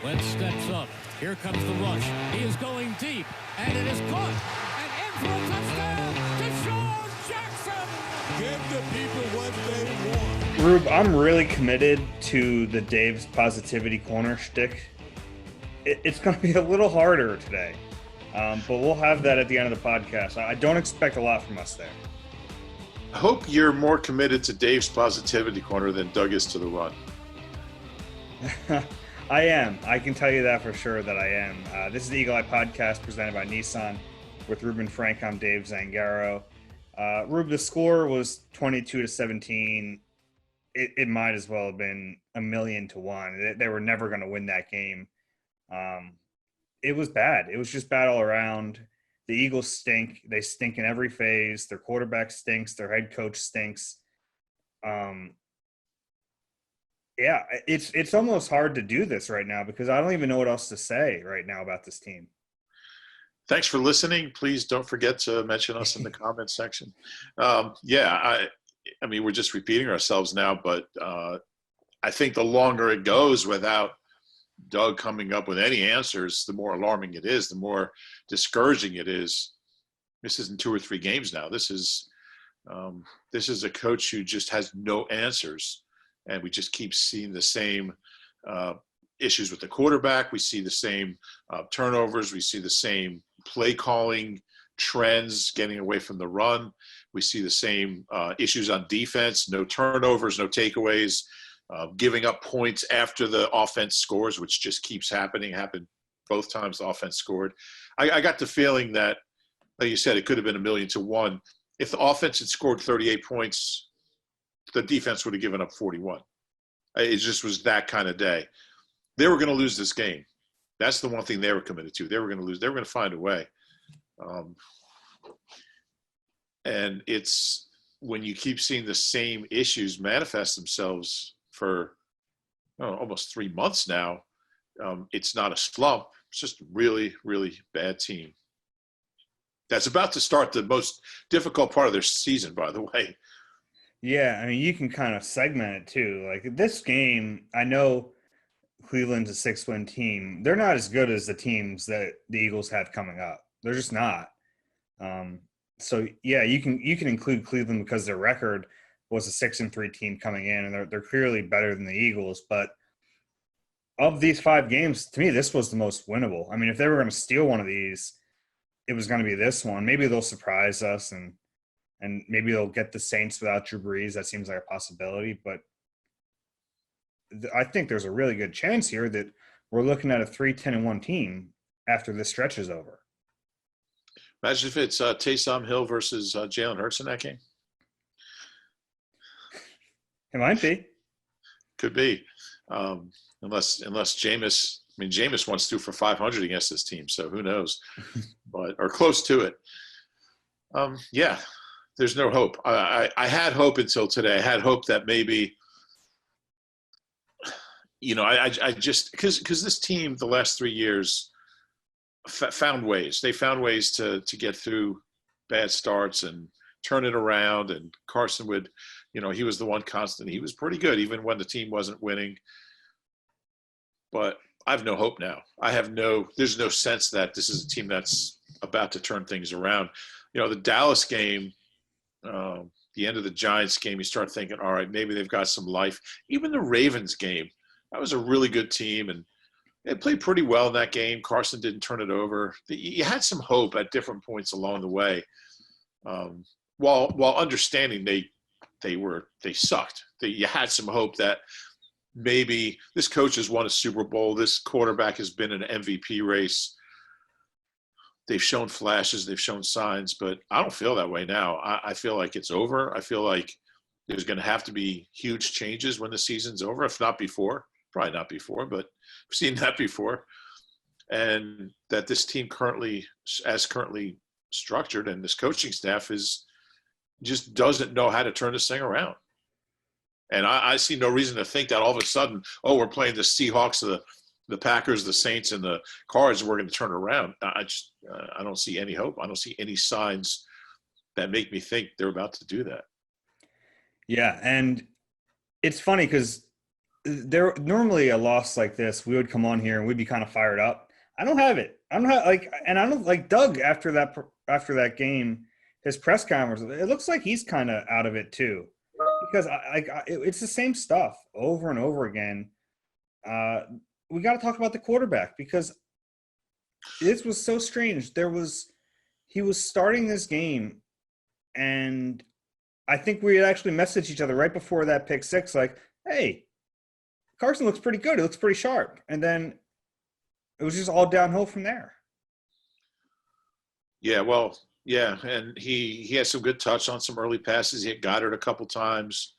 Wentz steps up. Here comes the rush. He is going deep, and it is caught. And in for a touchdown, Deshaun Jackson. Give the people what they want. Rube, I'm really committed to the Dave's positivity corner shtick. It's going to be a little harder today, but we'll have that at the end of the podcast. I don't expect a lot from us there. I hope you're more committed to Dave's positivity corner than Doug is to the run. I am. I can tell you that for sure that I am. This is the Eagle Eye Podcast presented by Nissan with Reuben Frank. I'm Dave Zangaro. Rube, the score was 22-17. It might as well have been 1,000,000-1. They were never going to win that game. It was bad. It was just bad all around. The Eagles stink. They stink in every phase. Their quarterback stinks. Their head coach stinks. Yeah, it's almost hard to do this right now because I don't even know what else to say right now about this team. Thanks for listening. Please don't forget to mention us in the comments section. I mean, we're just repeating ourselves now, but I think the longer it goes without Doug coming up with any answers, the more alarming it is, the more discouraging it is. This isn't 2 or 3 games now. This is a coach who just has no answers. And we just keep seeing the same issues with the quarterback. We see the same turnovers. We see the same play calling trends, getting away from the run. We see the same issues on defense, no turnovers, no takeaways, giving up points after the offense scores, which just keeps happening. Happened both times the offense scored. I got the feeling that, like you said, it could have been 1,000,000-1. If the offense had scored 38 points, the defense would have given up 41. It just was that kind of day. They were going to lose this game. That's the one thing they were committed to. They were going to lose. They were going to find a way. And it's when you keep seeing the same issues manifest themselves for almost 3 months now, it's not a slump. It's just a really, really bad team. That's about to start the most difficult part of their season, by the way. Yeah, I mean, you can kind of segment it too. Like this game, I know Cleveland's a 6-win team. They're not as good as the teams that the Eagles have coming up. They're just not. So yeah, you can include Cleveland because their record was a 6-3 team coming in, and they're clearly better than the Eagles. But of these 5 games, to me, this was the most winnable. I mean, if they were going to steal one of these, it was going to be this one. Maybe they'll surprise us and maybe they'll get the Saints without Drew Brees. That seems like a possibility. But I think there's a really good chance here that we're looking at a 3-10-1 team after this stretch is over. Imagine if it's Taysom Hill versus Jalen Hurts in that game. It might be. Could be. Unless Jameis – I mean, Jameis once threw for 500 against this team, so who knows? Or close to it. Yeah. There's no hope. I had hope until today. I had hope that maybe, I just because this team the last 3 years found ways. They found ways to get through bad starts and turn it around. And Carson would, he was the one constant. He was pretty good even when the team wasn't winning. But I have no hope now. There's no sense that this is a team that's about to turn things around. The Dallas game. The end of the Giants game, you start thinking, all right, maybe they've got some life. Even the Ravens game, that was a really good team, and they played pretty well in that game. Carson didn't turn it over. You had some hope at different points along the way, while understanding they sucked. You had some hope that maybe this coach has won a Super Bowl. This quarterback has been in an MVP race. They've shown flashes, they've shown signs, but I don't feel that way now. I feel like it's over. I feel like there's going to have to be huge changes when the season's over, if not before. Probably not before, but I've seen that before. And that this team currently structured and this coaching staff just doesn't know how to turn this thing around. And I see no reason to think that all of a sudden, we're playing the Seahawks, the Packers, the Saints, and the Cards, and we're going to turn it around. I don't see any hope. I don't see any signs that make me think they're about to do that. Yeah, and it's funny because there normally a loss like this, we would come on here and we'd be kind of fired up. I don't have it. I don't have and I don't like Doug after that game, his press conference. It looks like he's kind of out of it too, because it's the same stuff over and over again. We got to talk about the quarterback because this was so strange. He was starting this game, and I think we had actually messaged each other right before that pick six, like, "Hey, Carson looks pretty good. He looks pretty sharp." And then it was just all downhill from there. Yeah, well, yeah, and he had some good touch on some early passes. He had Goddard a couple times,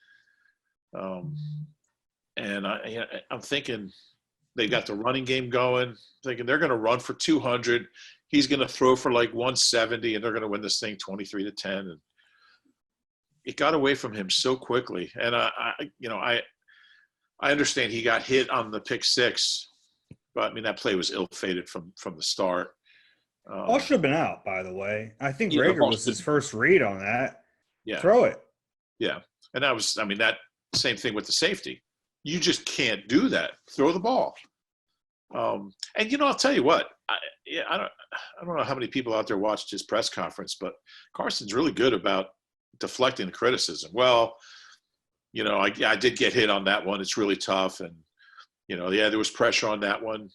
and I'm thinking they got the running game going. Thinking they're going to run for 200. He's going to throw for like 170, and they're going to win this thing 23-10. And it got away from him so quickly. And I understand he got hit on the pick six, but I mean that play was ill-fated from the start. All should have been out, by the way. I think Yeah, Rager was his first read on that. Yeah, throw it. Yeah, and that was, I mean, that same thing with the safety. You just can't do that. Throw the ball. And I'll tell you what. I don't know how many people out there watched his press conference, but Carson's really good about deflecting criticism. Well, I did get hit on that one. It's really tough, and there was pressure on that one.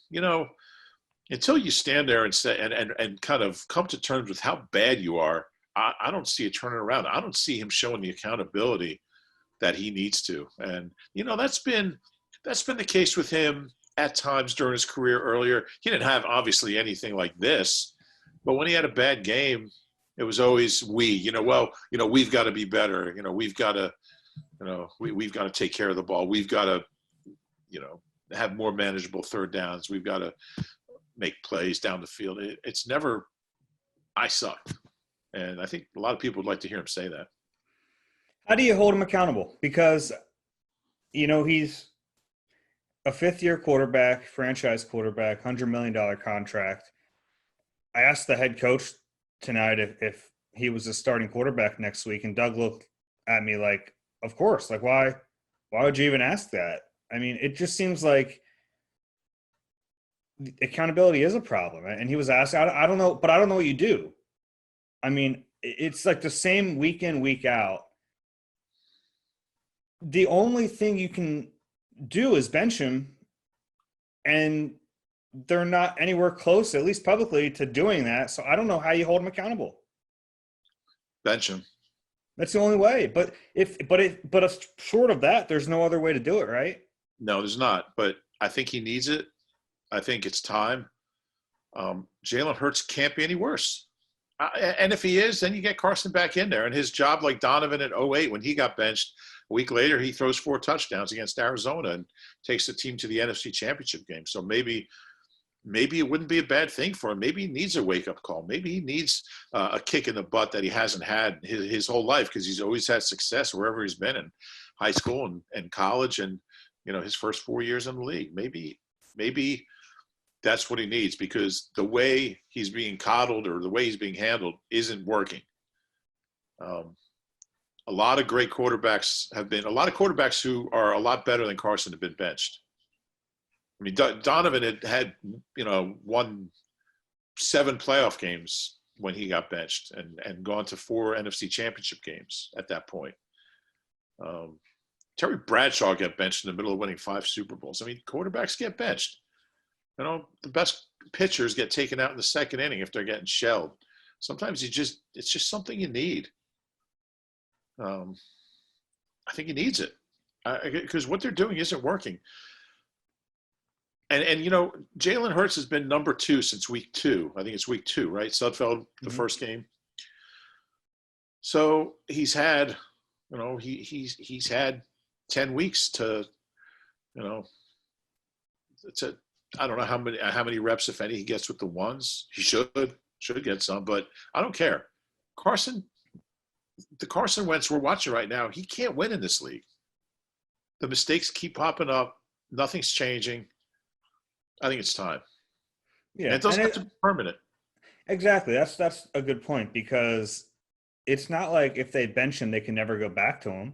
Until you stand there and say and kind of come to terms with how bad you are, I don't see it turning around. I don't see him showing the accountability that he needs to. And that's been the case with him at times during his career earlier. He didn't have obviously anything like this, but when he had a bad game, it was always we've got to be better. We've got to, we've got to take care of the ball. We've got to, have more manageable third downs. We've got to make plays down the field. It's never, I suck. And I think a lot of people would like to hear him say that. How do you hold him accountable? Because, he's a fifth-year quarterback, franchise quarterback, $100 million contract. I asked the head coach tonight if he was a starting quarterback next week, and Doug looked at me like, of course. Like, why would you even ask that? I mean, it just seems like accountability is a problem. And he was asked, I don't know, but I don't know what you do. I mean, it's like the same week in, week out. The only thing you can do is bench him, and they're not anywhere close, at least publicly, to doing that. So I don't know how you hold him accountable. Bench him. That's the only way. But short of that, there's no other way to do it, right? No, there's not. But I think he needs it. I think it's time. Jalen Hurts can't be any worse. And if he is, then you get Carson back in there. And his job, like Donovan in 2008, when he got benched, a week later he throws 4 touchdowns against Arizona and takes the team to the NFC Championship game. So maybe it wouldn't be a bad thing for him. Maybe he needs a wake-up call. Maybe he needs a kick in the butt that he hasn't had his whole life, because he's always had success wherever he's been, in high school and college and, his first 4 years in the league. Maybe that's what he needs, because the way he's being coddled or the way he's being handled isn't working. A lot of quarterbacks who are a lot better than Carson have been benched. I mean, Donovan had won 7 playoff games when he got benched and gone to 4 NFC Championship games at that point. Terry Bradshaw got benched in the middle of winning 5 Super Bowls. I mean, quarterbacks get benched. The best pitchers get taken out in the second inning if they're getting shelled. Sometimes it's just something you need. I think he needs it, because what they're doing isn't working. And Jalen Hurts has been number 2 since week 2. I think it's week 2, right? Sudfeld, the first game. So he's had, he's had 10 weeks to I don't know how many reps, if any, he gets with the ones. He should get some, but I don't care. The Carson Wentz we're watching right now, he can't win in this league. The mistakes keep popping up. Nothing's changing. I think it's time. Yeah, and it doesn't have to be permanent. Exactly. That's a good point, because it's not like if they bench him, they can never go back to him.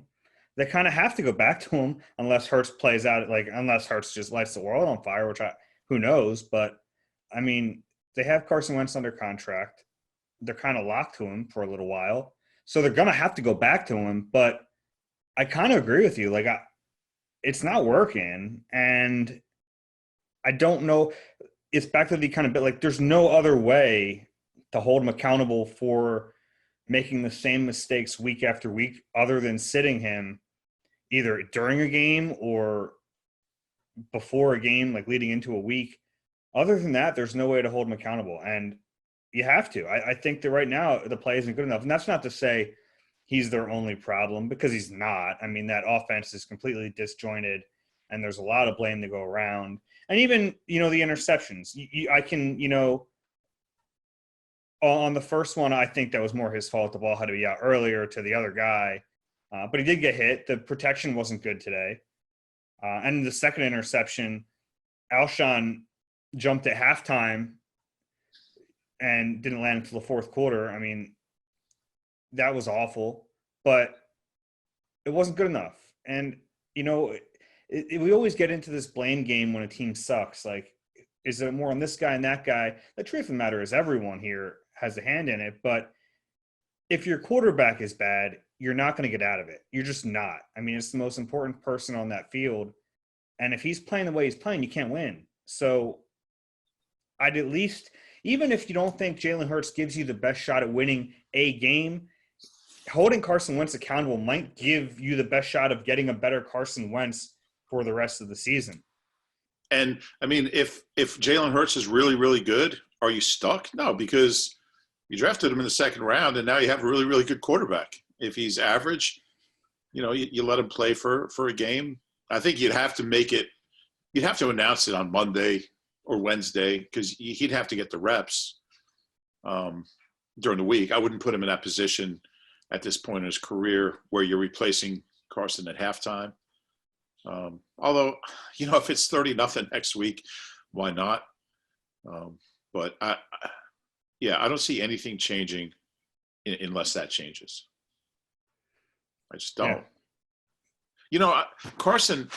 they kind of have to go back to him unless Hurts plays out, like unless Hurts just lights the world on fire, who knows. But I mean, they have Carson Wentz under contract. They're kind of locked to him for a little while, so they're gonna have to go back to him. But I kind of agree with you. Like, it's not working, and I don't know. It's back to the kind of bit like there's no other way to hold him accountable for making the same mistakes week after week other than sitting him either during a game or before a game, like leading into a week. Other than that, there's no way to hold him accountable. And you have to. I think that right now the play isn't good enough. And that's not to say he's their only problem, because he's not. I mean, that offense is completely disjointed and there's a lot of blame to go around. And even, the interceptions, I can, on the first one, I think that was more his fault. The ball had to be out earlier to the other guy. But he did get hit. The protection wasn't good today. And the second interception, Alshon jumped at halftime and didn't land until the fourth quarter. I mean, that was awful, but it wasn't good enough. And, we always get into this blame game when a team sucks. Like, is it more on this guy and that guy? The truth of the matter is everyone here has a hand in it. But if your quarterback is bad, you're not going to get out of it. You're just not. I mean, it's the most important person on that field. And if he's playing the way he's playing, you can't win. So I'd at least, even if you don't think Jalen Hurts gives you the best shot at winning a game, holding Carson Wentz accountable might give you the best shot of getting a better Carson Wentz for the rest of the season. And I mean, if Jalen Hurts is really, really good, are you stuck? No, because you drafted him in the second round and now you have a really, really good quarterback. If he's average, you let him play for a game. I think you'd have to announce it on Monday or Wednesday, because he'd have to get the reps during the week. I wouldn't put him in that position at this point in his career where you're replacing Carson at halftime. Although, if it's 30-0 next week, why not? But I don't see anything changing unless that changes. I just don't. Yeah. Carson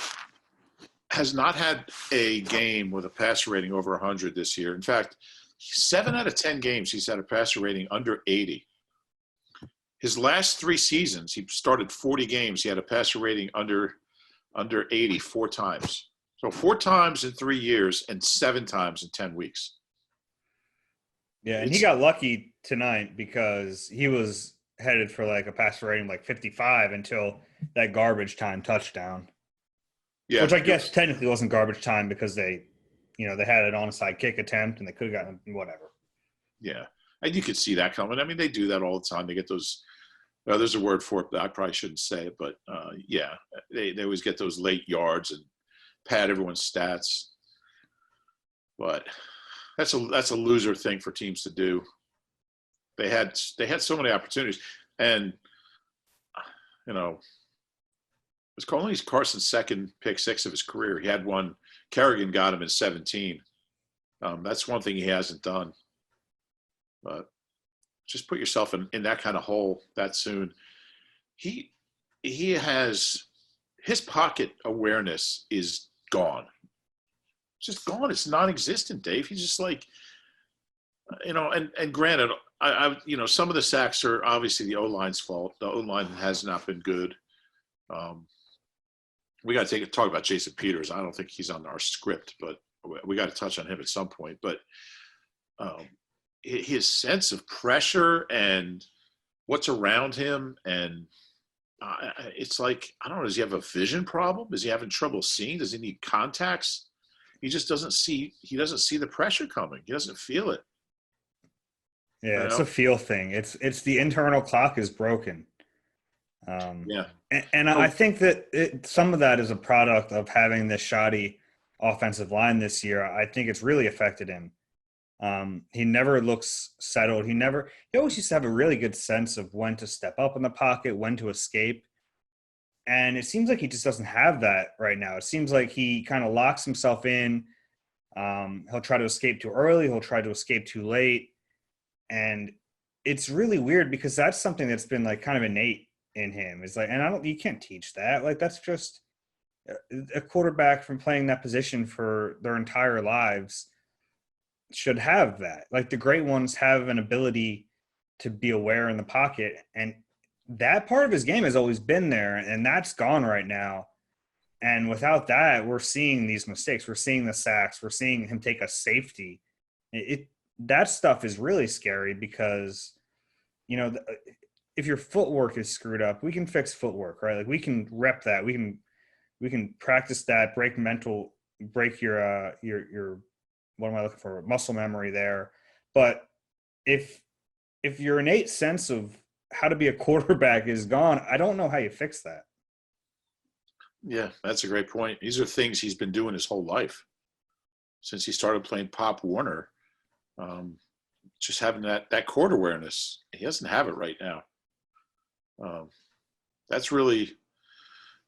has not had a game with a passer rating over 100 this year. In fact, 7 out of 10 games he's had a passer rating under 80. His last 3 seasons, he started 40 games. He had a passer rating under 80 4 times. So 4 times in 3 years and 7 times in 10 weeks. Yeah, and he got lucky tonight because he was headed for like a passer rating like 55 until that garbage time touchdown. Yeah, which I guess technically wasn't garbage time because they had an onside kick attempt and they could have gotten whatever. Yeah, and you could see that coming. I mean, they do that all the time. They get those. There's a word for it that I probably shouldn't say it, but they always get those late yards and pad everyone's stats. But that's a loser thing for teams to do. They had so many opportunities, and it was only Carson's second pick 6 of his career. He had one. Kerrigan got him in 17. That's one thing he hasn't done. But just put yourself in that kind of hole that soon. He has his pocket awareness is gone. It's just gone. It's non-existent, Dave. He's just like, and granted, I some of the sacks are obviously the O-line's fault. The O-line has not been good. We got to talk about Jason Peters. I don't think he's on our script, but we got to touch on him at some point. But his sense of pressure and what's around him, and it's like, I don't know, does he have a vision problem? Is he having trouble seeing? Does he need contacts? He just doesn't see the pressure coming. He doesn't feel it. Yeah, it's a feel thing. It's the internal clock is broken. And I think that some of that is a product of having this shoddy offensive line this year. I think it's really affected him. He never looks settled. He always used to have a really good sense of when to step up in the pocket, when to escape. And it seems like he just doesn't have that right now. It seems like he kind of locks himself in. He'll try to escape too early. He'll try to escape too late. And it's really weird because that's something that's been like kind of innate in him. It's like, and you can't teach that. Like, that's just a quarterback from playing that position for their entire lives should have that. Like, the great ones have an ability to be aware in the pocket, and that part of his game has always been there, and that's gone right now. And without that, we're seeing these mistakes. We're seeing the sacks. We're seeing him take a safety. That stuff is really scary because, you know, if your footwork is screwed up, we can fix footwork, right? Like, we can rep that. We can practice that, break your what am I looking for? Muscle memory there. But if your innate sense of how to be a quarterback is gone, I don't know how you fix that. Yeah, that's a great point. These are things he's been doing his whole life since he started playing Pop Warner. Just having that court awareness, he doesn't have it right now. That's really,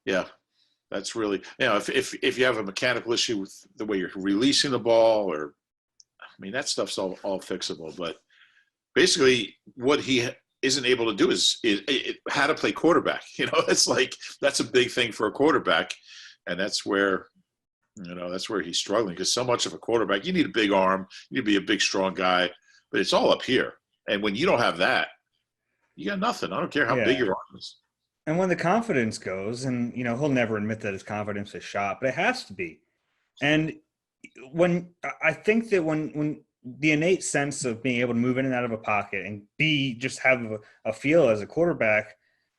if you have a mechanical issue with the way you're releasing the ball, or, I mean, that stuff's all fixable. But basically, what he isn't able to do is how to play quarterback. You know, it's like, that's a big thing for a quarterback, and that's where he's struggling, because so much of a quarterback, you need a big arm, you need to be a big, strong guy, but it's all up here. And when you don't have that, you got nothing. I don't care how big your arm is. And when the confidence goes, and, you know, he'll never admit that his confidence is shot, but it has to be. And when I think that when the innate sense of being able to move in and out of a pocket and just have a feel as a quarterback,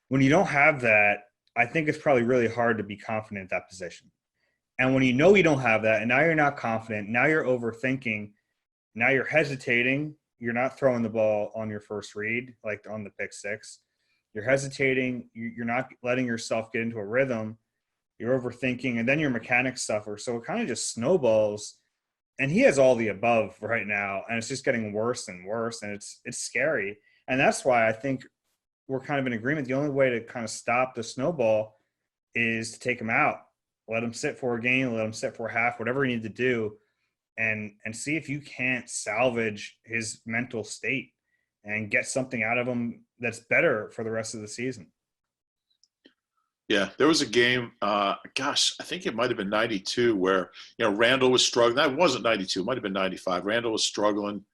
when you don't have that, I think it's probably really hard to be confident at that position. And when you know you don't have that, and now you're not confident, now you're overthinking, now you're hesitating, you're not throwing the ball on your first read, like on the pick six. You're hesitating, you're not letting yourself get into a rhythm, you're overthinking, and then your mechanics suffer. So it kind of just snowballs. And he has all the above right now, and it's just getting worse and worse, and it's scary. And that's why I think we're kind of in agreement. The only way to kind of stop the snowball is to take him out, let him sit for a game, let him sit for a half, whatever you need to do, and see if you can't salvage his mental state and get something out of him that's better for the rest of the season. Yeah, there was a game, I think it might have been 92, where, you know, Randall was struggling. That wasn't 92. It might have been 95. Randall was struggling,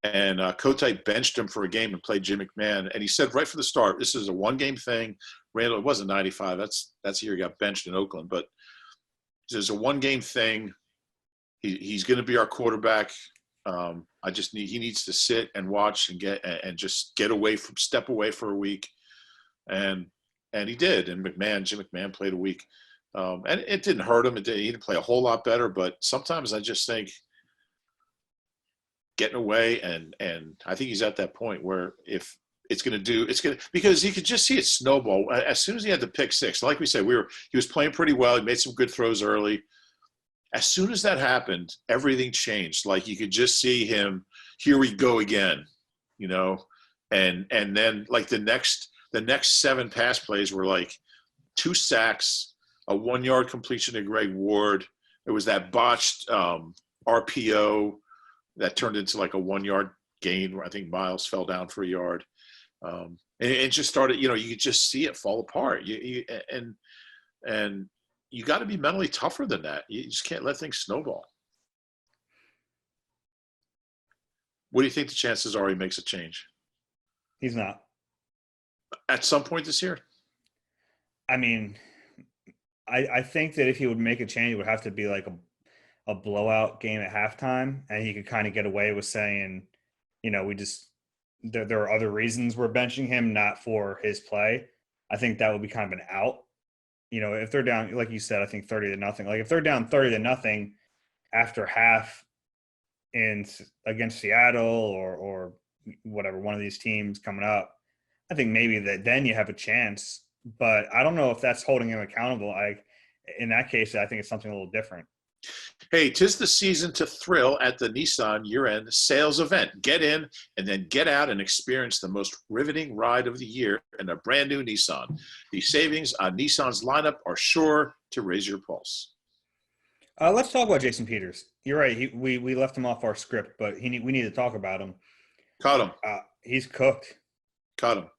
and Kotite benched him for a game and played Jim McMahon. And he said right from the start, this is a one-game thing. Randall, it wasn't 95. That's the year he got benched in Oakland. But there's a one-game thing. He's going to be our quarterback. He needs to sit and watch and just step away for a week. And he did. And Jim McMahon played a week. And it didn't hurt him. He didn't play a whole lot better. But sometimes I just think getting away, and I think he's at that point where if because you could just see it snowball. As soon as he had the pick six, like we said, he was playing pretty well. He made some good throws early. As soon as that happened, everything changed. Like, you could just see him, here we go again, you know? And then, like, the next 7 pass plays were like 2 sacks, a 1-yard completion to Greg Ward. There was that botched RPO that turned into like a 1-yard gain where I think Miles fell down for a yard. And it just started, you know, you could just see it fall apart. And you got to be mentally tougher than that. You just can't let things snowball. What do you think the chances are he makes a change? He's not. At some point this year? I mean, I think that if he would make a change, it would have to be like a blowout game at halftime, and he could kind of get away with saying, you know, there are other reasons we're benching him, not for his play. I think that would be kind of an out. You know, if they're down, like you said, I think 30-0. Like, if they're down 30-0 after half against Seattle or whatever, one of these teams coming up, I think maybe then you have a chance. But I don't know if that's holding him accountable. In that case, I think it's something a little different. Hey, 'tis the season to thrill at the Nissan year-end sales event. Get in and then get out and experience the most riveting ride of the year in a brand new Nissan. The savings on Nissan's lineup are sure to raise your pulse. Let's talk about Jason Peters. You're right. We left him off our script, but we need to talk about him. Caught him. He's cooked. Caught him.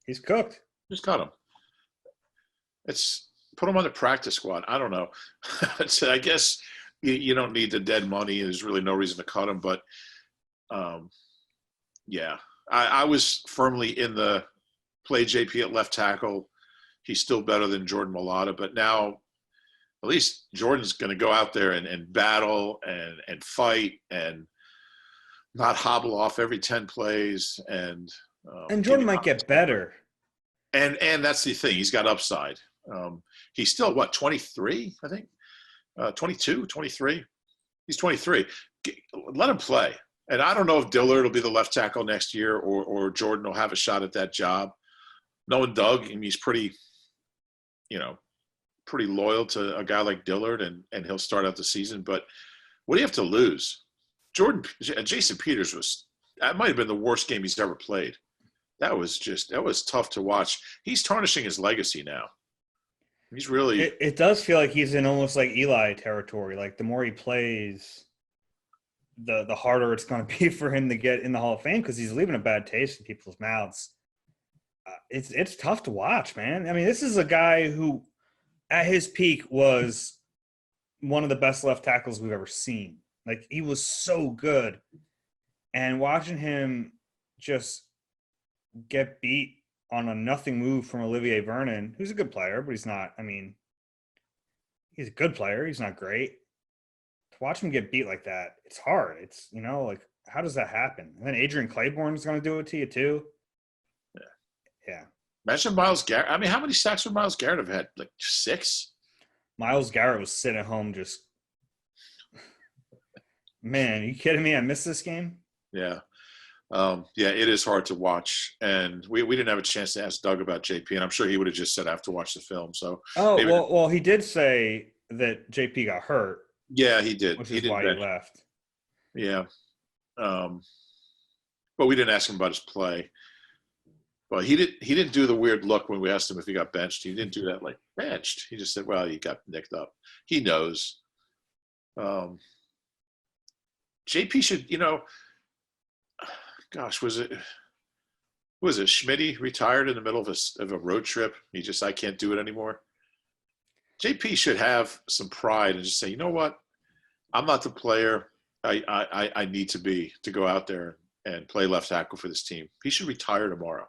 He's cooked. Just caught him. It's put him on the practice squad. I don't know. So I guess you don't need the dead money. There's really no reason to cut him. But yeah, I was firmly in the play JP at left tackle. He's still better than Jordan Mailata, but now at least Jordan's going to go out there and battle and fight and not hobble off every 10 plays. And Jordan might get better. And that's the thing. He's got upside. He's still, 23, I think? 22, 23? He's 23. Let him play. And I don't know if Dillard will be the left tackle next year or Jordan will have a shot at that job. Knowing Doug, I mean, he's pretty loyal to a guy like Dillard, and he'll start out the season. But what do you have to lose? Jason Peters that might have been the worst game he's ever played. That was tough to watch. He's tarnishing his legacy now. He's really. It does feel like he's in almost like Eli territory. Like the more he plays, the harder it's going to be for him to get in the Hall of Fame because he's leaving a bad taste in people's mouths. It's tough to watch, man. I mean, this is a guy who, at his peak, was one of the best left tackles we've ever seen. Like, he was so good. And watching him just get beat on a nothing move from Olivier Vernon, who's a good player, but he's not – I mean, he's a good player. He's not great. To watch him get beat like that, it's hard. It's, like, how does that happen? And then Adrian Claiborne's going to do it to you too. Yeah. Imagine Myles Garrett. I mean, how many sacks would Myles Garrett have had? Like 6? Myles Garrett was sitting at home just – man, are you kidding me? I missed this game? Yeah. It is hard to watch. And we didn't have a chance to ask Doug about JP, and I'm sure he would have just said I have to watch the film. So well, he did say that JP got hurt. Yeah, he did. Which is why he left. Yeah. But we didn't ask him about his play. Well, he didn't do the weird look when we asked him if he got benched. He didn't do that like benched. He just said, well, he got nicked up. He knows. JP should, gosh, was it Schmitty retired in the middle of a road trip? I can't do it anymore. JP should have some pride and just say, you know what? I'm not the player I need to go out there and play left tackle for this team. He should retire tomorrow.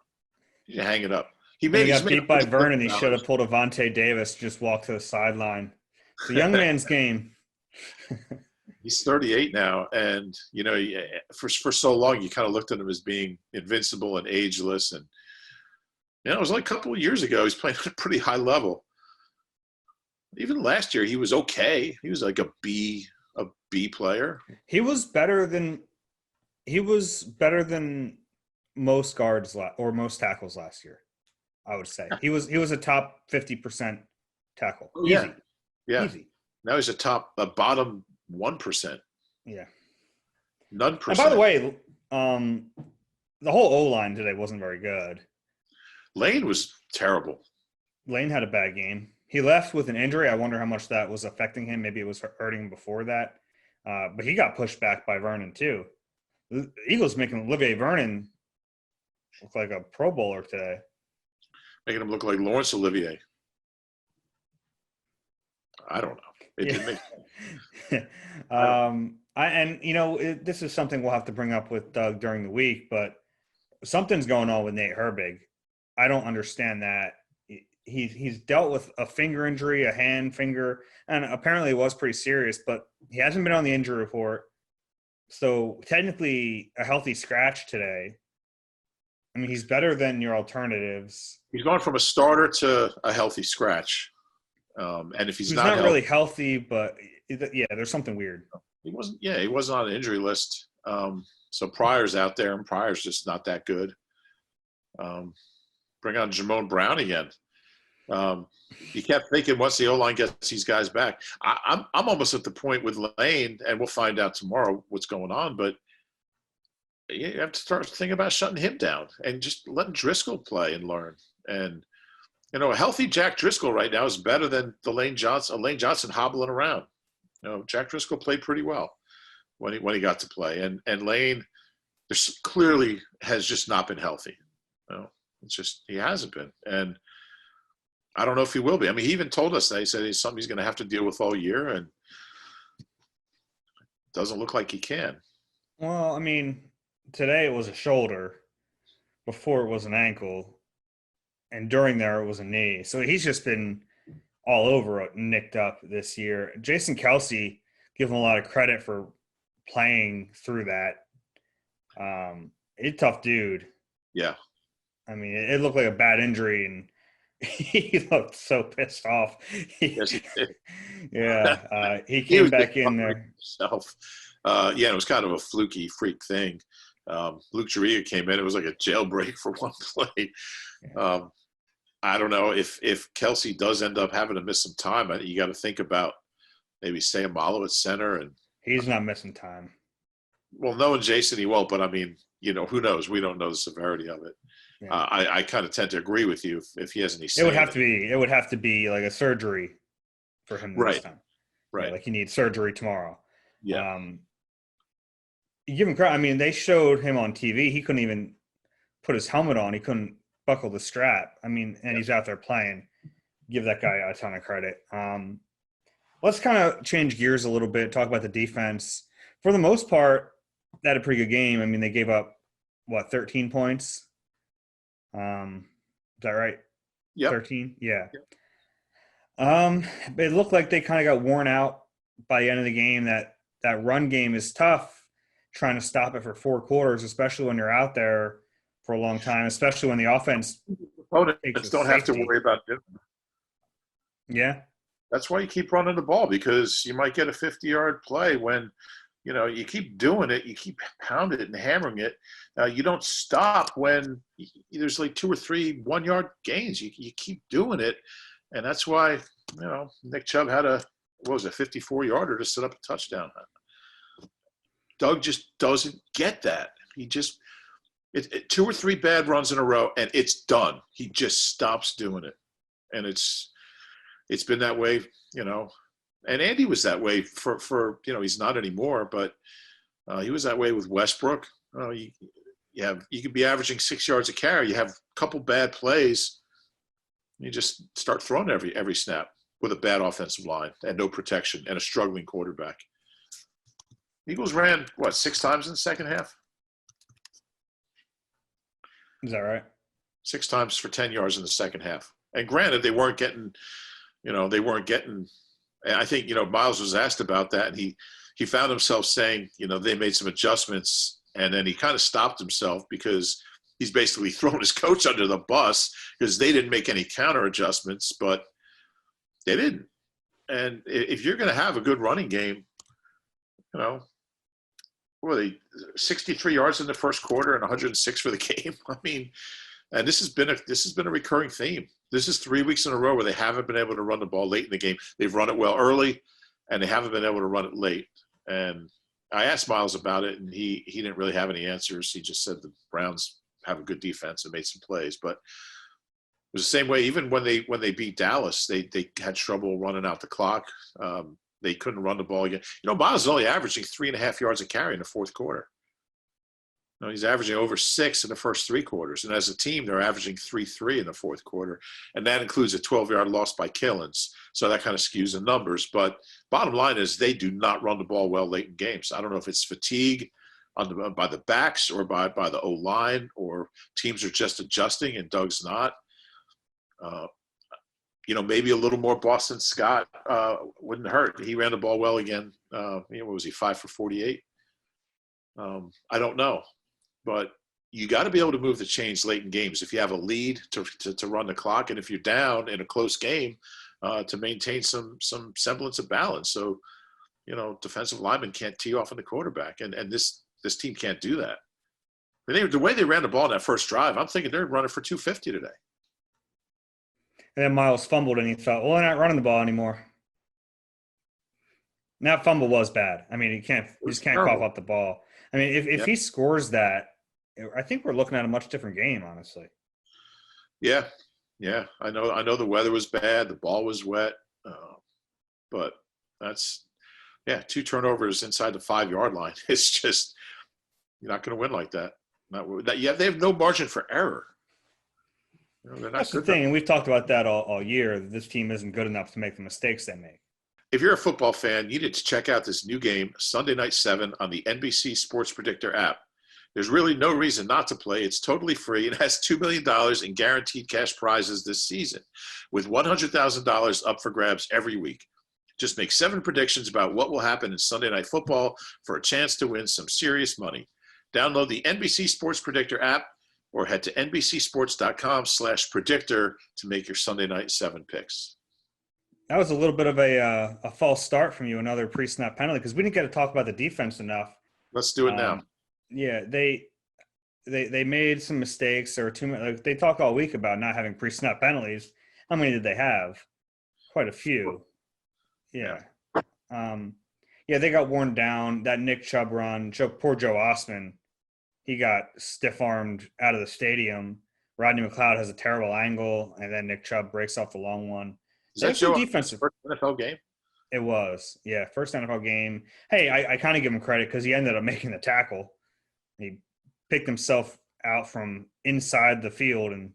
He should hang it up. He got beat by Vernon. He should have pulled Avante Davis, just walked to the sideline. It's a young man's game. He's 38 now, and for so long you kind of looked at him as being invincible and ageless, and it was like a couple of years ago he's playing at a pretty high level. Even last year he was okay. He was like a B player. He was better than most guards or most tackles last year, I would say. He was a top 50% tackle. Easy. Yeah. Easy. Now he's a bottom 1%. Yeah. None percent. And by the way, the whole O-line today wasn't very good. Lane was terrible. Lane had a bad game. He left with an injury. I wonder how much that was affecting him. Maybe it was hurting him before that. But he got pushed back by Vernon too. The Eagles making Olivier Vernon look like a Pro Bowler today. Making him look like Laurence Olivier. I don't know. It didn't make this is something we'll have to bring up with Doug during the week, but something's going on with Nate Herbig. I don't understand that. He's dealt with a finger injury, a hand, finger, and apparently it was pretty serious, but he hasn't been on the injury report. So technically a healthy scratch today. I mean, he's better than your alternatives. He's going from a starter to a healthy scratch. And if he's not really healthy, but there's something weird. He wasn't on an injury list. So Pryor's out there, and Pryor's just not that good. Bring on Jamone Brown again. You kept thinking once the O-line gets these guys back. I'm almost at the point with Lane, and we'll find out tomorrow what's going on, but you have to start thinking about shutting him down and just letting Driscoll play and learn. And, a healthy Jack Driscoll right now is better than Lane Johnson hobbling around. Jack Driscoll played pretty well when he got to play. And Lane clearly has just not been healthy. It's just he hasn't been. And I don't know if he will be. I mean, he even told us that. He said it's something he's going to have to deal with all year, and doesn't look like he can. Well, I mean, today it was a shoulder, before it was an ankle, and during there it was a knee. So he's just been all over it, nicked up this year. Jason Kelsey, give him a lot of credit for playing through that. He's a tough dude. Yeah. I mean, it looked like a bad injury, and he looked so pissed off. Yes, he did. Yeah, he came back in there. Himself. Yeah, it was kind of a fluky freak thing. Luke Juriga came in. It was like a jailbreak for one play. I don't know if Kelsey does end up having to miss some time. You got to think about maybe Sayamalo at center, and he's not missing time. Well, knowing Jason, he won't. But I mean, who knows? We don't know the severity of it. Yeah. I kind of tend to agree with you. If he has any, it would have to be like a surgery for him this time. Right. Yeah, like he needs surgery tomorrow. Yeah. You give him credit. I mean, they showed him on TV. He couldn't even put his helmet on. He couldn't buckle the strap. I mean, and he's out there playing. Give that guy a ton of credit. Let's kind of change gears a little bit, talk about the defense. For the most part, they had a pretty good game. I mean, they gave up, 13 points? Is that right? Yeah. 13? Yeah. Yep. It looked like they kind of got worn out by the end of the game. That run game is tough, trying to stop it for 4 quarters, especially when you're out there for a long time, especially when the offense opponents don't have to worry about it. Yeah. That's why you keep running the ball, because you might get a 50-yard play when, you keep doing it, you keep pounding it and hammering it. You don't stop when there's like 2 or 3 one-yard gains. You keep doing it, and that's why, Nick Chubb had a 54-yarder to set up a touchdown. Doug just doesn't get that. He just 2 or 3 bad runs in a row, and it's done. He just stops doing it, and it's been that way, And Andy was that way for he's not anymore, but he was that way with Westbrook. You could be averaging 6 yards a carry. You have a couple bad plays, you just start throwing every snap with a bad offensive line and no protection and a struggling quarterback. Eagles ran 6 times in the second half? Is that right? 6 times for 10 yards in the second half. And granted, they weren't getting. And I think, Miles was asked about that, and he found himself saying, they made some adjustments, and then he kind of stopped himself because he's basically thrown his coach under the bus because they didn't make any counter adjustments, but they didn't. And if you're going to have a good running game, what were they, 63 yards in the first quarter and 106 for the game? I mean, and this has been a recurring theme. This is 3 weeks in a row where they haven't been able to run the ball late in the game. They've run it well early, and they haven't been able to run it late. And I asked Miles about it, and he didn't really have any answers. He just said the Browns have a good defense and made some plays. But it was the same way even when they beat Dallas. They had trouble running out the clock. They couldn't run the ball again. Miles is only averaging 3.5 yards a carry in the fourth quarter. He's averaging over 6 in the first 3 quarters. And as a team, they're averaging 3.3 in the fourth quarter. And that includes a 12-yard loss by Killins. So that kind of skews the numbers. But bottom line is they do not run the ball well late in games. I don't know if it's fatigue by the backs or by the O-line, or teams are just adjusting and Doug's not. Maybe a little more Boston Scott wouldn't hurt. He ran the ball well again. What was he, 5 for 48? I don't know. But you got to be able to move the chains late in games. If you have a lead to run the clock, and if you're down in a close game, to maintain some semblance of balance. So, defensive linemen can't tee off on the quarterback, and this team can't do that. The way they ran the ball in that first drive, I'm thinking they're running for 250 today. And then Miles fumbled, and he thought, well, they're not running the ball anymore. And that fumble was bad. I mean, he just can't cough up the ball. I mean, if he scores that, I think we're looking at a much different game, honestly. Yeah. I know the weather was bad. The ball was wet. But that's, 2 turnovers inside the 5-yard line. It's just, you're not going to win like that. They have no margin for error. They're not That's the good thing, enough. and we've talked about that all year. This team isn't good enough to make the mistakes they make. If you're a football fan, you need to check out this new game, Sunday Night 7, on the NBC Sports Predictor app. There's really no reason not to play. It's totally free and has $2 million in guaranteed cash prizes this season, with $100,000 up for grabs every week. Just make 7 predictions about what will happen in Sunday Night Football for a chance to win some serious money. Download the NBC Sports Predictor app or head to NBCSports.com/predictor to make your Sunday Night 7 picks. That was a little bit of a false start from you, another pre-snap penalty, because we didn't get to talk about the defense enough. Let's do it now. Yeah, they made some mistakes. There were too many. Like, they talk all week about not having pre-snap penalties. How many did they have? Quite a few. Yeah. They got worn down. That Nick Chubb run, poor Joe Osman, he got stiff-armed out of the stadium. Rodney McLeod has a terrible angle, and then Nick Chubb breaks off the long one. Is that Joe defensive first NFL game? It was, yeah, first NFL game. Hey, I kind of give him credit because he ended up making the tackle. He picked himself out from inside the field and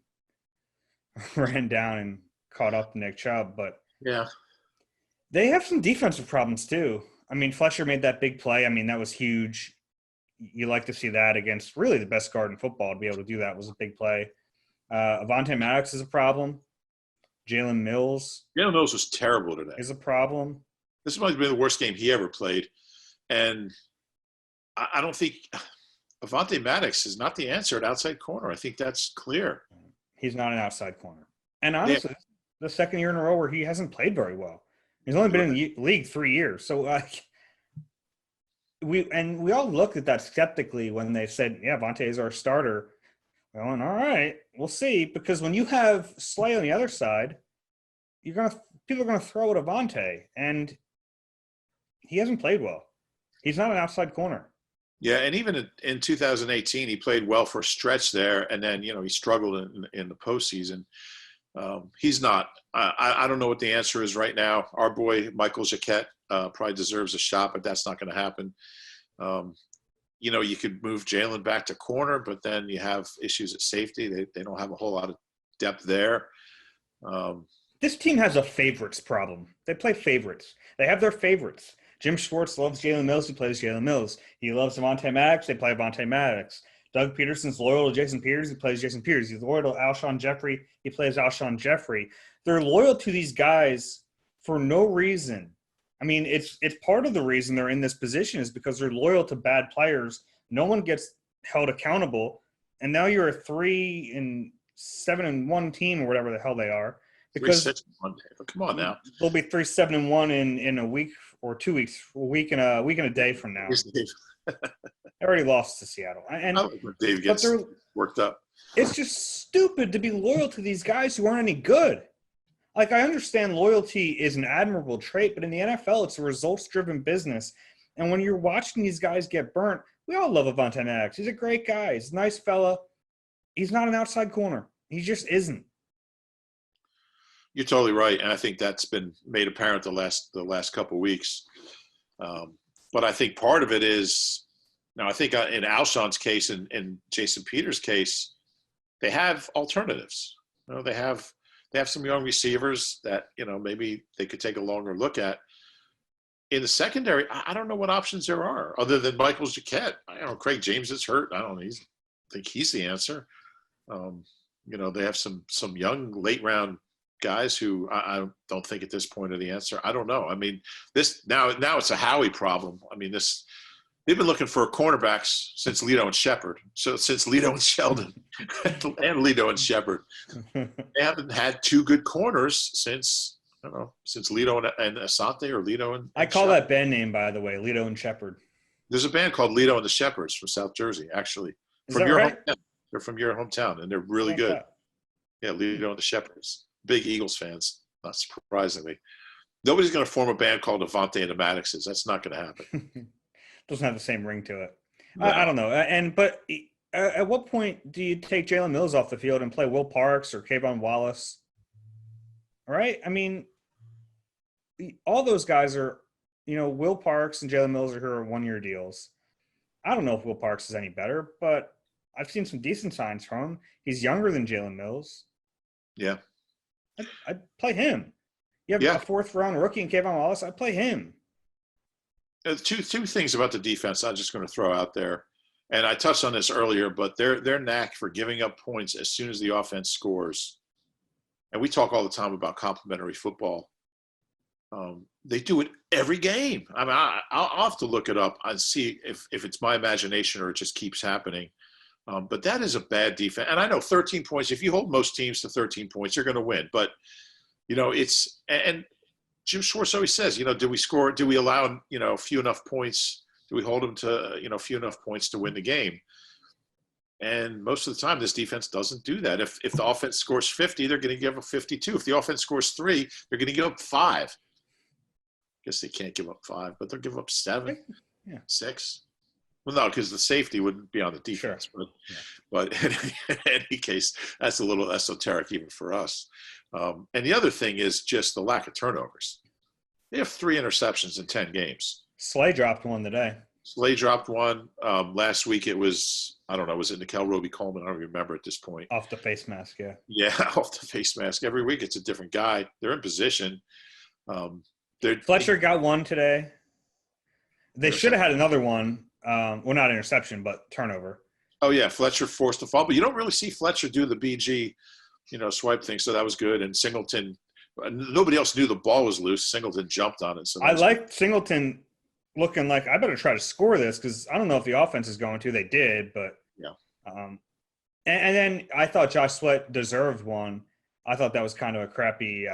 ran down and caught up to Nick Chubb. But yeah, they have some defensive problems too. I mean, Fletcher made that big play. I mean, that was huge. You like to see that against really the best guard in football. To be able to do that was a big play. Avonte Maddox is a problem. Jalen Mills was terrible today. Is a problem. This might have been the worst game he ever played. And I don't think Avonte Maddox is not the answer at outside corner. I think that's clear. He's not an outside corner. And honestly, the second year in a row where he hasn't played very well. He's only been in the league 3 years. So we all looked at that skeptically when they said, yeah, Avonte is our starter. Going, all right, we'll see. Because when you have Slay on the other side, people are gonna throw at Avonte, and he hasn't played well. He's not an outside corner. Yeah, and even in 2018, he played well for a stretch there, and then he struggled in the postseason. He's not. I don't know what the answer is right now. Our boy Michael Jacquet probably deserves a shot, but that's not going to happen. You could move Jalen back to corner, but then you have issues at safety. They don't have a whole lot of depth there. This team has a favorites problem. They play favorites. They have their favorites. Jim Schwartz loves Jalen Mills. He plays Jalen Mills. He loves Avonte Maddox. They play Avonte Maddox. Doug Peterson's loyal to Jason Peters. He plays Jason Peters. He's loyal to Alshon Jeffrey. He plays Alshon Jeffrey. They're loyal to these guys for no reason. I mean, it's part of the reason they're in this position is because they're loyal to bad players. No one gets held accountable. And now you're a 3-7-1 team or whatever the hell they are. Because 3-6-1. Come on now. They'll be 3-7-1 in a week or 2 weeks, a week and a day from now. They already lost to Seattle. And Dave gets worked up. It's just stupid to be loyal to these guys who aren't any good. Like, I understand loyalty is an admirable trait, but in the NFL, it's a results-driven business. And when you're watching these guys get burnt, we all love Avonte Maddox. He's a great guy. He's a nice fella. He's not an outside corner. He just isn't. You're totally right, and I think that's been made apparent the last couple of weeks. But I think part of it is now. I think in Alshon's case and Jason Peters' case, they have alternatives. They have some young receivers that maybe they could take a longer look at. In the secondary, I don't know what options there are other than Michael Jacquet. I don't know. Craig James is hurt. I don't think he's the answer. They have some young late round guys who I don't think at this point are the answer. I don't know. I mean, this now it's a Howie problem. I mean, they've been looking for cornerbacks since Lito and Shepard. So since Lito and Sheldon and Lito and Shepard, they haven't had 2 good corners since Lito and Asante or Lito and I call Shepard. that band name, by the way, Lito and Shepard. There's a band called Lito and the Shepherds from South Jersey, actually. From your hometown. They're from your hometown, and they're really good. Yeah, Lito and the Shepherds. Big Eagles fans, not surprisingly. Nobody's going to form a band called Avonte and the Maddoxes. That's not going to happen. Doesn't have the same ring to it. No. I don't know. But at what point do you take Jalen Mills off the field and play Will Parks or Kayvon Wallace? All right? I mean, all those guys are, Will Parks and Jalen Mills are here on 1-year deals. I don't know if Will Parks is any better, but I've seen some decent signs from him. He's younger than Jalen Mills. Yeah. I'd play him. You have Yeah. a fourth-round rookie in Kayvon Wallace. I'd play him. Two things about the defense I'm just going to throw out there, and I touched on this earlier, but their knack for giving up points as soon as the offense scores, and we talk all the time about complimentary football. They do it every game. I mean, I'll have to look it up and see if it's my imagination or it just keeps happening. But that is a bad defense. And I know 13 points, if you hold most teams to 13 points, you're going to win. But, and Jim Schwartz always says, do we allow, few enough points? Do we hold them to, few enough points to win the game? And most of the time, this defense doesn't do that. If the offense scores 50, they're going to give up 52. If the offense scores 3, they're going to give up 5. I guess they can't give up 5, but they'll give up 7, 6. Well, no, because the safety wouldn't be on the defense. Sure. But in any case, that's a little esoteric even for us. And the other thing is just the lack of turnovers. They have 3 interceptions in 10 games. Slay dropped one today. Slay dropped one. Last week it was, I don't know, was it Nickel Roby-Coleman? I don't remember at this point. Off the face mask, yeah. Yeah, off the face mask. Every week it's a different guy. They're in position. Fletcher got one today. They should have had another one. Well, not interception, but turnover. Oh, yeah, Fletcher forced the fumble. You don't really see Fletcher do the BG, swipe thing, so that was good. And Singleton, nobody else knew the ball was loose. Singleton jumped on it. So I liked Singleton looking like, I better try to score this because I don't know if the offense is going to. They did, but yeah. And then I thought Josh Sweat deserved one. I thought that was kind of a crappy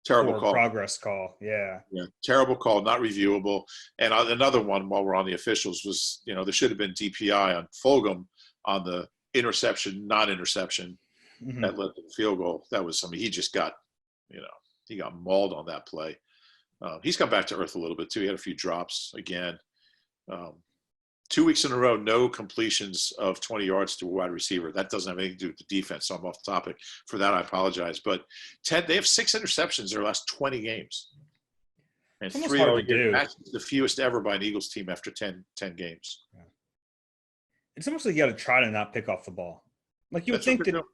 terrible call. Progress call. Yeah, terrible call, not reviewable. And another one while we're on the officials was, there should have been DPI on Fulgham on the interception, non-interception that led to the field goal. That was he just got, he got mauled on that play. He's come back to earth a little bit too. He had a few drops again. 2 weeks in a row, no completions of 20 yards to a wide receiver. That doesn't have anything to do with the defense, so I'm off topic. For that, I apologize. But they have 6 interceptions in their last 20 games. And 3 all year. That's the fewest ever by an Eagles team after 10 games. Yeah. It's almost like you got to try to not pick off the ball. Like you would think that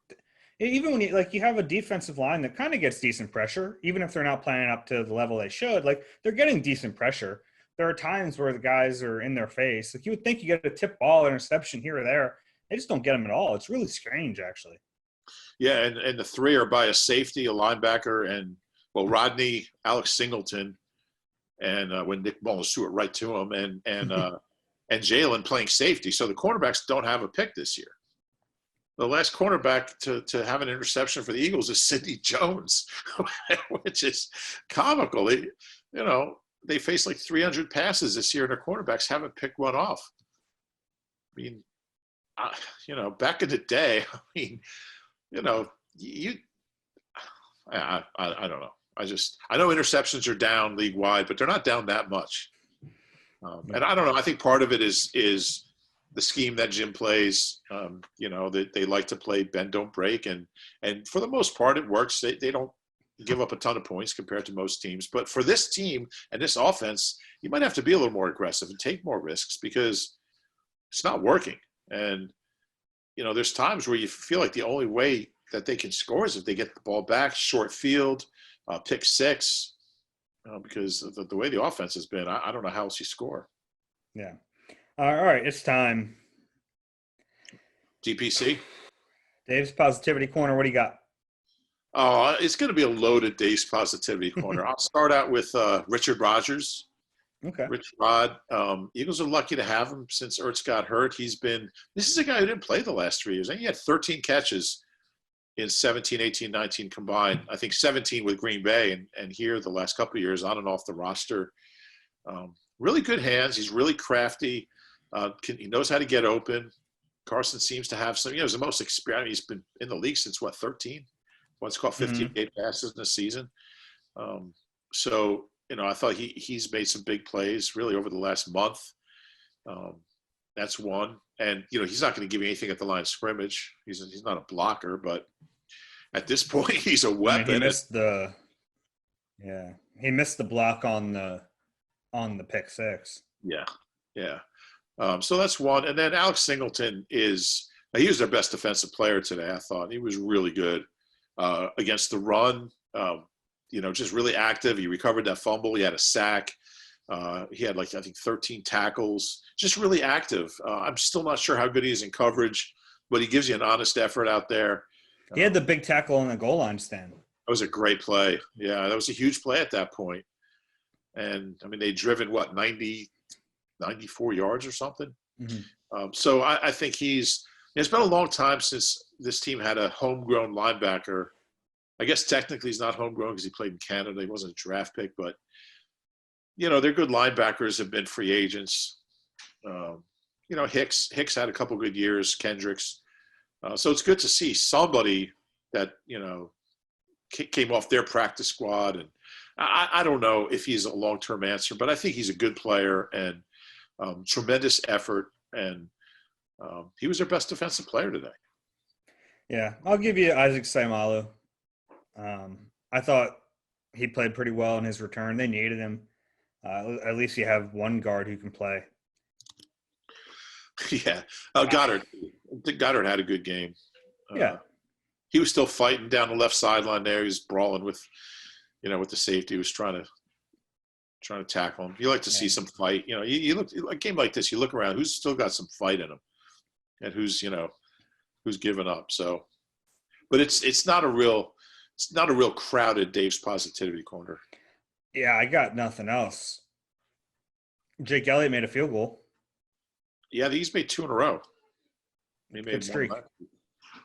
even when you have a defensive line that kind of gets decent pressure, even if they're not playing up to the level they should, like they're getting decent pressure. There are times where the guys are in their face. Like you would think you get a tip ball, interception here or there. They just don't get them at all. It's really strange, actually. Yeah, and the 3 are by a safety, a linebacker, and, Rodney, Alex Singleton, and when Nick Mullins threw it right to him, and and Jalen playing safety. So the cornerbacks don't have a pick this year. The last cornerback to have an interception for the Eagles is Sidney Jones, which is comical. They faced like 300 passes this year, and their cornerbacks haven't picked one off. I mean, back in the day, I don't know. I know interceptions are down league wide, but they're not down that much. And I don't know. I think part of it is the scheme that Jim plays. They like to play bend, don't break, and for the most part, it works. They don't give up a ton of points compared to most teams. But for this team and this offense, you might have to be a little more aggressive and take more risks because it's not working. And, there's times where you feel like the only way that they can score is if they get the ball back, short field, pick 6, because of the way the offense has been. I don't know how else you score. Yeah. All right, it's time. DPC? Dave's Positivity Corner, what do you got? Oh, it's going to be a loaded Dave's Positivity Corner. I'll start out with Richard Rodgers. Okay. Rich Rod. Eagles are lucky to have him since Ertz got hurt. This is a guy who didn't play the last 3 years. And he had 13 catches in 17, 18, 19 combined. I think 17 with Green Bay and here the last couple of years on and off the roster. Really good hands. He's really crafty. He knows how to get open. Carson seems to have some, he's the most experienced. He's been in the league since 13? Once caught 58 passes in a season. I thought he's made some big plays really over the last month. That's one. And, he's not going to give you anything at the line of scrimmage. He's not a blocker, but at this point he's a weapon. He missed the block on the pick 6. Yeah. So that's one. And then Alex Singleton he was their best defensive player today, I thought. He was really good. against the run. Just really active. He recovered that fumble. He had a sack. He had I think 13 tackles. Just really active. I'm still not sure how good he is in coverage, but he gives you an honest effort out there. He had the big tackle on the goal line stand. That was a great play. Yeah, that was a huge play at that point. And, they'd driven, 94 yards or something? Mm-hmm. So I think it's been a long time since this team had a homegrown linebacker. I guess technically he's not homegrown because he played in Canada. He wasn't a draft pick, but, their good linebackers have been free agents. Hicks had a couple good years, Kendricks. So it's good to see somebody that, came off their practice squad. And I don't know if he's a long-term answer, but I think he's a good player and tremendous effort. And he was their best defensive player today. Yeah, I'll give you Isaac Saimalu. I thought he played pretty well in his return. They needed him. At least you have one guard who can play. Yeah. Goddard had a good game. Yeah. He was still fighting down the left sideline there. He was brawling with the safety. He was trying to tackle him. You like to see some fight. You look a game like this, you look around, who's still got some fight in him and who's given up. So, but it's not a real crowded Dave's Positivity Corner. Yeah, I got nothing else. Jake Elliott made a field goal. Yeah, he's made 2 in a row. He made Good streak.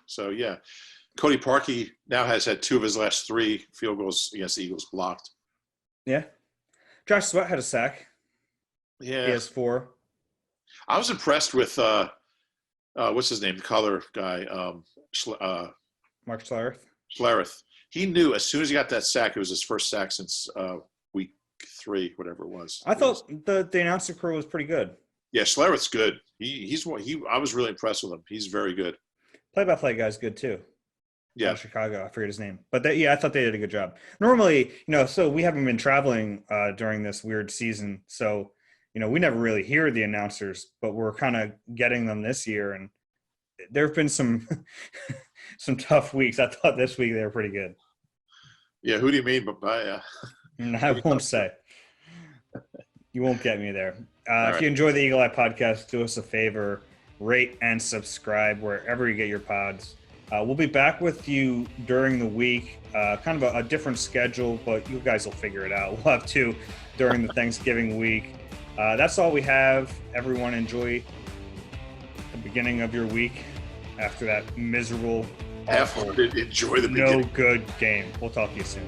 So, yeah. Cody Parkey now has had 2 of his last 3 field goals against the Eagles blocked. Yeah. Josh Sweat had a sack. Yeah. He has 4. I was impressed with what's his name? The color guy. Mark Schlereth. He knew as soon as he got that sack, it was his first sack since week 3, whatever it was. I thought the announcer crew was pretty good. Yeah, Schlereth's good. I was really impressed with him. He's very good. Play-by-play guy's good too. Yeah, Chicago. I forget his name, but I thought they did a good job. Normally, so we haven't been traveling during this weird season, so we never really hear the announcers, but we're kind of getting them this year, and there have been some some tough weeks. I thought this week they were pretty good. Yeah, who do you mean by? I won't say. You won't get me there. Right. If you enjoy the Eagle Eye podcast, do us a favor, rate and subscribe wherever you get your pods. We'll be back with you during the week, kind of a different schedule, but you guys will figure it out. We'll have 2 during the Thanksgiving week. That's all we have. Everyone enjoy the beginning of your week after that miserable, Enjoy the beginning. no good game. We'll talk to you soon.